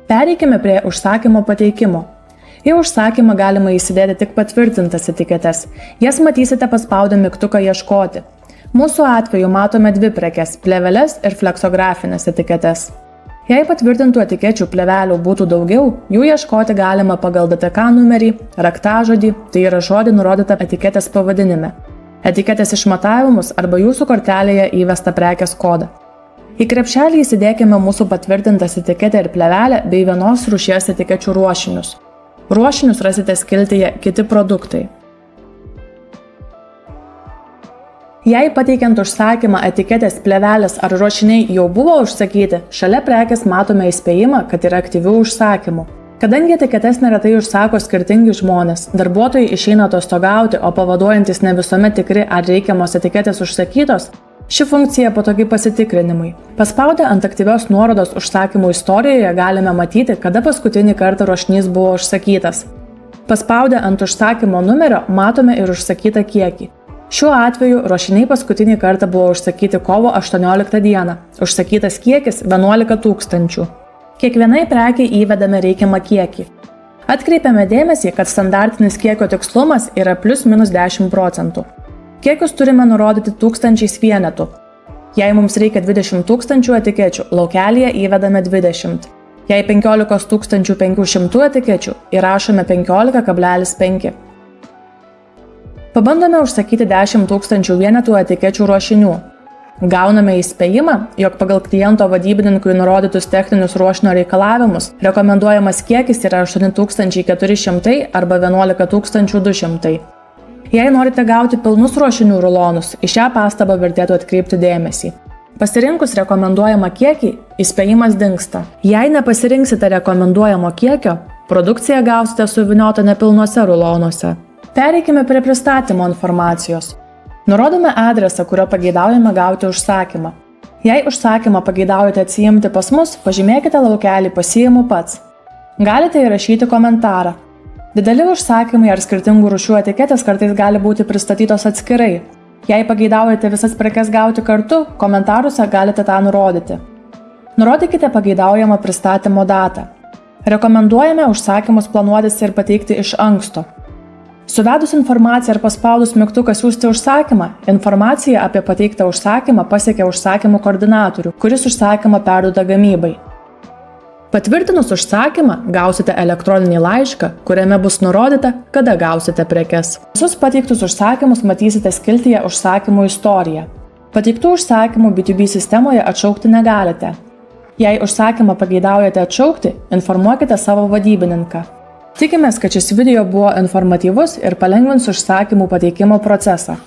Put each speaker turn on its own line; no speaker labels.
Pereikime prie užsakymo pateikimo. Į užsakymą galima įsidėti tik patvirtintas etiketes. Jas matysite paspaudę mygtuką ieškoti. Mūsų atveju matome dvi prekes – plėveles ir fleksografinės etiketes. Jei patvirtintų etikečių plėvelių būtų daugiau, jų ieškoti galima pagal DTK numerį, raktažodį, tai yra žodį nurodytą etiketės pavadinime, etiketės išmatavimus arba jūsų kortelėje įvestą prekės kodą. Į krepšelį įsidėkime mūsų patvirtintas etiketę ir plėvelę bei vienos rūšies etikečių ruošinius. Ruošinius rasite skiltyje Kiti produktai. Jei pateikiant užsakymą etiketės, plėvelės ar ruošiniai jau buvo užsakyti, šalia prekės matome įspėjimą, kad yra aktyvių užsakymų. Kadangi etiketes neretai užsako skirtingi žmonės, darbuotojai išeina atostogauti, o pavaduojantis ne visuomet tikri, ar reikiamos etiketės užsakytos, ši funkcija patogi pasitikrinimui. Paspaudę ant aktyvios nuorodos užsakymų istorijoje galime matyti, kada paskutinį kartą ruošinys buvo užsakytas. Paspaudę ant užsakymo numerio matome ir užsakytą kiekį. Šiuo atveju ruošiniai paskutinį kartą buvo užsakyti kovo 18 dieną. Užsakytas kiekis 11 000. Kiekvienai prekiai įvedame reikiamą kiekį. Atkreipiame dėmesį, kad standartinis kiekio tikslumas yra ±10%. Kiekius turime nurodyti tūkstančiais vienetų. Jei mums reikia 20 000 etikečių, laukelyje įvedame 20. Jei 15 500 etikečių, įrašome 15,5. Pabandome užsakyti 10 000 vienetų etikečių ruošinių. Gauname įspėjimą, jog pagal kliento vadybininkui nurodytus techninius ruošinio reikalavimus rekomenduojamas kiekis yra 8400 arba 11 200. Jei norite gauti pilnus ruošinių rulonus, į šią pastabą vertėtų atkreipti dėmesį. Pasirinkus rekomenduojamą kiekį, įspėjimas dingsta. Jei nepasirinksite rekomenduojamo kiekio, produkciją gausite suvyniotą nepilnuose rulonuose. Pereikime prie pristatymo informacijos. Nurodome adresą, kurio pageidaujame gauti užsakymą. Jei užsakymą pageidaujate atsiimti pas mus, pažymėkite laukelį Pasiimu pats. Galite įrašyti komentarą. Dideli užsakymai ar skirtingų rūšių etiketės kartais gali būti pristatytos atskirai. Jei pageidaujate visas prekes gauti kartu, komentaruose galite tą nurodyti. Nurodykite pageidaujamą pristatymo datą. Rekomenduojame užsakymus planuotis ir pateikti iš anksto. Suvedus informaciją ar paspaudus mygtuką siųsti užsakymą, informacija apie pateiktą užsakymą pasiekia užsakymų koordinatorių, kuris užsakymą perduoda gamybai. Patvirtinus užsakymą, gausite elektroninį laišką, kuriame bus nurodyta, kada gausite prekes. Visus pateiktus užsakymus matysite skiltyje Užsakymų istorija. Pateiktų užsakymų B2B sistemoje atšaukti negalite. Jei užsakymą pageidaujate atšaukti, informuokite savo vadybininką. Tikimės, kad šis video buvo informatyvus ir palengvins užsakymų pateikimo procesą.